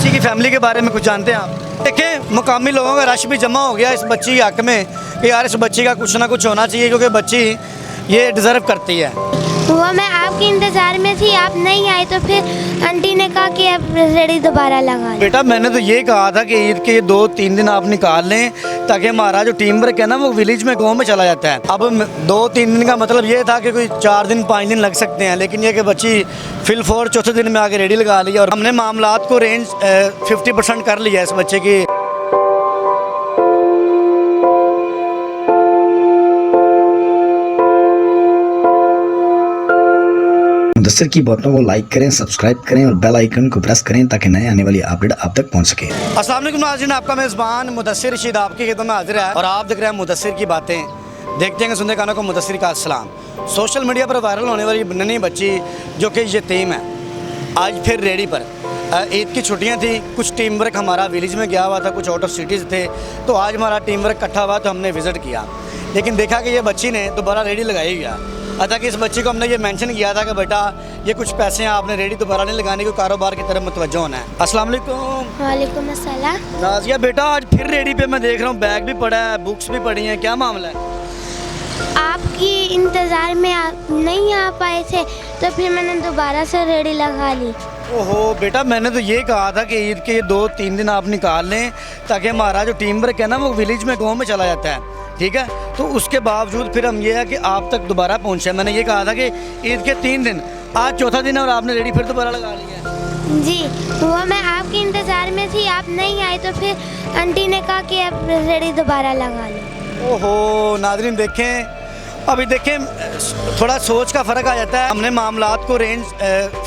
बच्ची की फैमिली के बारे में कुछ जानते हैं आप? देखें, मुकामी लोगों का रश भी जमा हो गया इस बच्ची के हक में कि यार इस बच्ची का कुछ ना कुछ होना चाहिए, क्योंकि बच्ची ये डिज़र्व करती है। वो मैं आपके इंतज़ार में थी, आप नहीं आए तो फिर आंटी ने कहा कि अब रेडी दोबारा लगा लें। बेटा मैंने तो ये कहा था कि ईद के 2-3 दिन आप निकाल लें ताकि हमारा जो टीम वर्क है ना वो विलेज में गाँव में चला जाता है। अब 2-3 दिन का मतलब ये था कि कोई 4 दिन 5 दिन लग सकते हैं, लेकिन ये कि बच्ची फिल 4 चौथे दिन में आके रेडी लगा ली और हमने मामलात को रेंज 50% कर लिया इस बच्चे की। मुदस्सिर की बातों को लाइक करें, सब्सक्राइब करें और बेल आइकन को प्रेस करें ताकि नए आने वाली अपडेट आप तक पहुंच सके। अस्सलाम वालेकुम नाज़रीन, आपका मेज़बान मुदस्सिर रशीद आपकी खिदमत में हाजिर है और आप देख रहे हैं मुदस्सिर की बातें। देखते हैं सुनने कानों को मुदस्सिर का अस्सलाम। सोशल मीडिया पर वायरल होने वाली नन्ही बच्ची जो कि यतीम है, आज फिर रेडी पर। ईद की छुट्टियां थी, कुछ टीम वर्क हमारा विलेज में गया हुआ था, कुछ आउट ऑफ सिटीज़ थे, तो आज हमारा टीम वर्क इकट्ठा हुआ तो हमने विज़िट किया, लेकिन देखा कि ये बच्ची ने दोबारा रेडी लगाई हुआ। अतः कि इस बच्ची को हमने ये मेंशन किया था कि बेटा ये कुछ पैसे हैं, आपने रेडी दोबारा नहीं लगाने को, कारोबार की तरफ मुतवज्जो होना है। अस्सलाम वालेकुम। वालेकुम अस्सलाम। नाजिया बेटा आज फिर रेडी पे मैं देख रहा हूँ, बैग भी पड़ा है, बुक्स भी पड़ी हैं, क्या मामला है? आपकी इंतज़ार में आप नहीं आ पाए थे तो फिर मैंने दोबारा से रेडी लगा ली। ओहो बेटा, मैंने तो ये कहा था कि ईद के 2-3 दिन आप निकाल लें ताकि हमारा जो टीम वर्क है ना वो विलेज में गाँव में चला जाता है, ठीक है? तो उसके बावजूद फिर हम ये है कि आप तक दोबारा पहुँचे। मैंने ये कहा था कि ईद के 3 दिन, आज चौथा दिन है और आपने रेडी फिर दोबारा लगा लिया है। जी, वो मैं आपके इंतज़ार में थी, आप नहीं आए तो फिर आंटी ने कहा कि अब रेडी दोबारा लगा लें। ओहो नाज़रीन देखें, अभी देखें थोड़ा सोच का फ़र्क आ जाता है। हमने मामलात को रेंज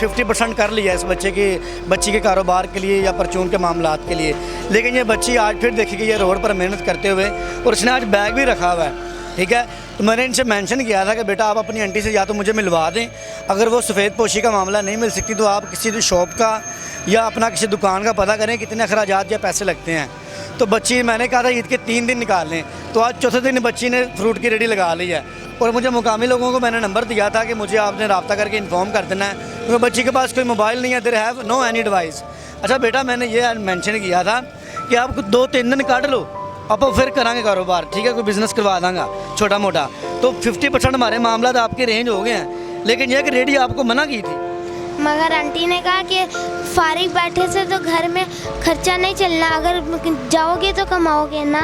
50% कर लिया इस बच्ची के कारोबार के लिए या परचून के मामलात के लिए, लेकिन ये बच्ची आज फिर देखी कि ये रोड पर मेहनत करते हुए और इसने आज बैग भी रखा हुआ है, ठीक है? तो मैंने इनसे मेंशन किया था कि बेटा आप अपनी आंटी से या तो मुझे मिलवा दें, अगर वो सफ़ेद पोशी का मामला नहीं मिल सकती तो आप किसी शॉप का या अपना किसी दुकान का पता करें कितने अखराजात या पैसे लगते हैं। तो बच्ची, मैंने कहा था ईद के 3 दिन निकाल लें, तो आज चौथे दिन बच्ची ने फ्रूट की रेडी लगा ली है और मुझे मुकामी लोगों को मैंने नंबर दिया था कि मुझे आपने रब्ता करके इन्फॉर्म कर देना है, क्योंकि बच्ची के पास कोई मोबाइल नहीं है, there have no any device. अच्छा बेटा, मैंने ये मेंशन किया था कि आप 2-3 दिन काट लो, आप फिर करांगे कारोबार, ठीक है? कोई बिज़नेस करवा दूँगा छोटा मोटा। तो 50% हमारे मामला तो आपके रेंज हो गए हैं, लेकिन यह कि रेडी आपको मना की थी, मगर आंटी ने कहा कि फारिग बैठे से तो घर में खर्चा नहीं चलना, अगर जाओगे तो कमाओगे ना।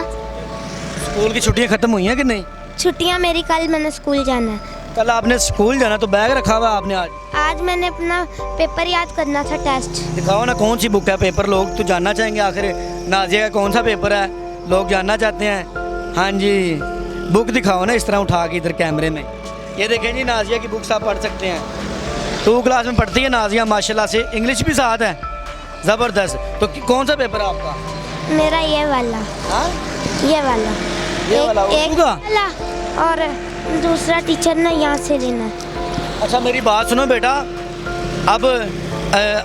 स्कूल की छुट्टियाँ ख़त्म हुई हैं कि नहीं? छुट्टियां मेरी, कल मैंने स्कूल जाना है। कल आपने स्कूल जाना, तो बैग रखा हुआ आपने आज मैंने अपना पेपर याद करना था, टेस्ट। दिखाओ ना कौन सी बुक है पेपर, लोग तो जानना चाहेंगे आखिर नाजिया का कौन सा पेपर है, लोग जानना चाहते हैं। हाँ जी, बुक दिखाओ ना इस तरह उठा के इधर कैमरे में। ये देखें जी, नाजिया की बुक्स आप पढ़ सकते हैं। 2 क्लास में पढ़ती है नाजिया माशाल्लाह से, इंग्लिश भी साथ है, ज़बरदस्त। तो कौन सा पेपर है आपका? मेरा ये वाला। हाँ, ये वाला एक वाला और दूसरा टीचर ने यहाँ से लेना है। अच्छा मेरी बात सुनो बेटा, अब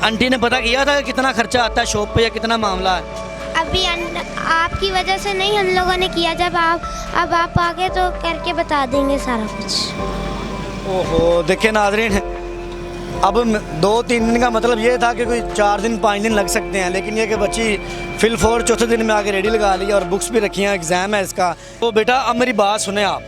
आंटी ने पता किया था कि कितना खर्चा आता है शॉप पे या कितना मामला है? अभी आपकी वजह से नहीं, हम लोगों ने किया, जब आप आगे तो करके बता देंगे सारा कुछ। ओहो देखिए नाज़रीन, अब 2-3 दिन का मतलब ये था कि कोई 4 दिन 5 दिन लग सकते हैं, लेकिन ये कि बच्ची फिल 4 चौथे दिन में आके रेडी लगा ली और बुक्स भी रखी हैं, एग्ज़ाम है इसका। तो बेटा अब मेरी बात सुने आप,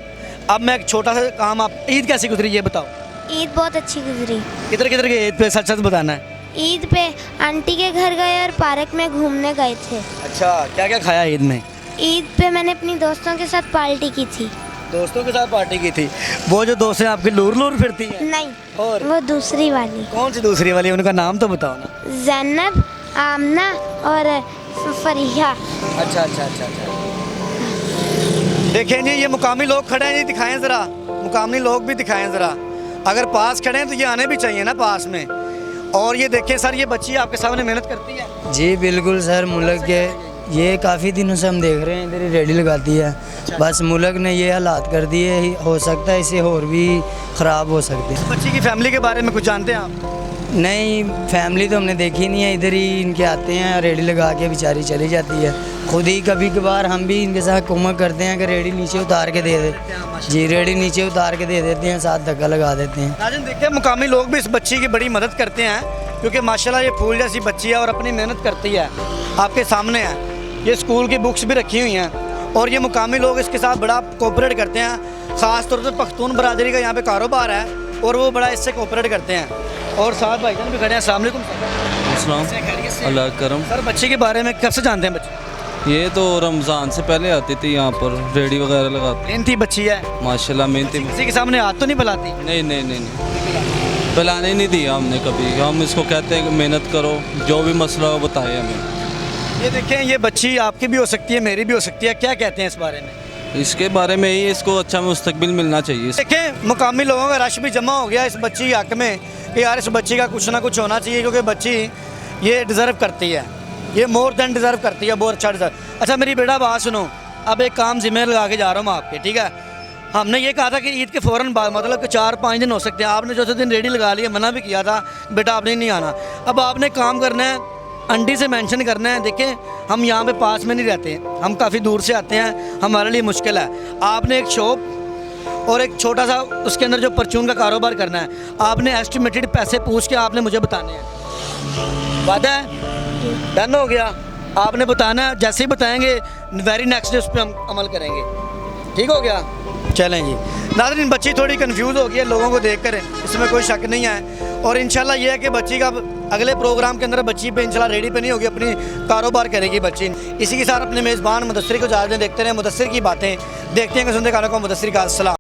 अब मैं एक छोटा सा काम, आप ईद कैसी गुजरी ये बताओ? ईद बहुत अच्छी गुजरी। किधर किधर गए ईद पे, सच सच बताना है। ईद पे आंटी के घर गए और पार्क में घूमने गए थे। अच्छा, क्या क्या खाया ईद में? ईद पे मैंने अपनी दोस्तों के साथ पार्टी की थी। दोस्तों के साथ पार्टी की थी? वो जो दोस्त हैं आपकी लूर लूर फिरती हैं? नहीं, और वो दूसरी वाली। कौन सी दूसरी वाली, उनका नाम तो बताओ ना। ज़ैनब, आमना और फरिया। अच्छा अच्छा अच्छा अच्छा। देखें जी, ये मुकामी लोग खड़े हैं जी, दिखाएं ज़रा, मुकामी लोग भी दिखाएं ज़रा, अगर पास खड़े हैं तो ये आने भी चाहिए ना पास में। और ये देखें सर, ये बच्ची आपके सामने मेहनत करती है। जी बिल्कुल सर, मुल्क के ये काफ़ी दिनों से हम देख रहे हैं इधर ही रेडी लगाती है, बस मुल्क ने ये हालात कर दिए, हो सकता है इसे और भी ख़राब हो सकते हैं। बच्ची की फैमिली के बारे में कुछ जानते हैं आप? नहीं, फैमिली तो हमने देखी नहीं है, इधर ही इनके आते हैं, रेडी लगा के बेचारी चली जाती है। खुद ही कभी कभार हम भी इनके साथ कुमक करते हैं कि रेडी नीचे उतार के दे दे। जी, रेडी नीचे उतार के दे देते हैं, साथ धक्का लगा देते हैं। नाज़रीन देखिए, मुकामी लोग भी इस बच्ची की बड़ी मदद करते हैं, क्योंकि माशाल्लाह ये फूल जैसी बच्ची है और अपनी मेहनत करती है, आपके सामने है। ये स्कूल की बुक्स भी रखी हुई हैं और ये मुकामी लोग इसके साथ बड़ा कोऑपरेट करते हैं। ख़ास तौर पर पख्तून बरादरी का यहाँ पे कारोबार है और वो बड़ा इससे कोऑपरेट करते हैं। और साथ भाईजान भी खड़े हैं। अस्सलाम वालेकुम सर। अल्लाह करम। सर बच्ची के बारे में कब से जानते हैं बच्चे? ये तो रमज़ान से पहले आती थी यहाँ पर, रेडी वगैरह लगाती। मेहनती बच्ची है माशाल्लाह मेहनती। किसी के सामने हाथ तो नहीं बुलाती? नहीं नहीं नहीं नहीं, पिलाने नहीं दिया हमने कभी। हम इसको कहते हैं कि मेहनत करो, जो भी मसला हो बताए हमें। ये देखें, ये बच्ची आपकी भी हो सकती है, मेरी भी हो सकती है। क्या कहते हैं इस बारे में? इसके बारे में ही इसको अच्छा मुस्तकबिल मिलना चाहिए। देखें, मुकामी लोगों का रश भी जमा हो गया इस बच्ची के हक में कि यार इस बच्ची का कुछ ना कुछ होना चाहिए, क्योंकि बच्ची ये डिज़र्व करती है, ये मोर देन डिज़र्व करती है, बहुत अच्छा डिज़र्व। अच्छा मेरी बेटा बात सुनो, अब एक काम जिम्मे लगा के जा रहा हूँ आपके, ठीक है? हमने ये कहा था कि ईद के फ़ौरन बाद, मतलब कि 4-5 दिन हो सकते हैं। आपने चौथे दिन रेडी लगा ली है, मना भी किया था बेटा आपने नहीं आना। अब आपने काम करना है, अंडी से मेंशन करना है। देखें, हम यहाँ पे पास में नहीं रहते, हम काफ़ी दूर से आते हैं, हमारे लिए मुश्किल है। आपने एक शॉप और एक छोटा सा उसके अंदर जो परचून का कारोबार करना है, आपने एस्टिमेटेड पैसे पूछ के आपने मुझे बताने हैं। वादा है? डन हो गया? आपने बताना है, जैसे ही बताएंगे वेरी नेक्स्ट डे उस पर हम अमल करेंगे। ठीक हो गया? चलें जी नाज़रीन, बच्ची थोड़ी कंफ्यूज हो गई है लोगों को देखकर, इसमें कोई शक नहीं है। और इंशाल्लाह ये है कि बच्ची का अगले प्रोग्राम के अंदर बच्ची पे इंशाल्लाह रेडी पे नहीं होगी, अपनी कारोबार करेगी बच्ची। इसी के साथ अपने मेज़बान मुदस्सिर को इजाज़त दें। देखते रहे मुदस्सिर की बातें, देखते हैं कि सुनते कारों को मुदस्सिर का अस्सलाम।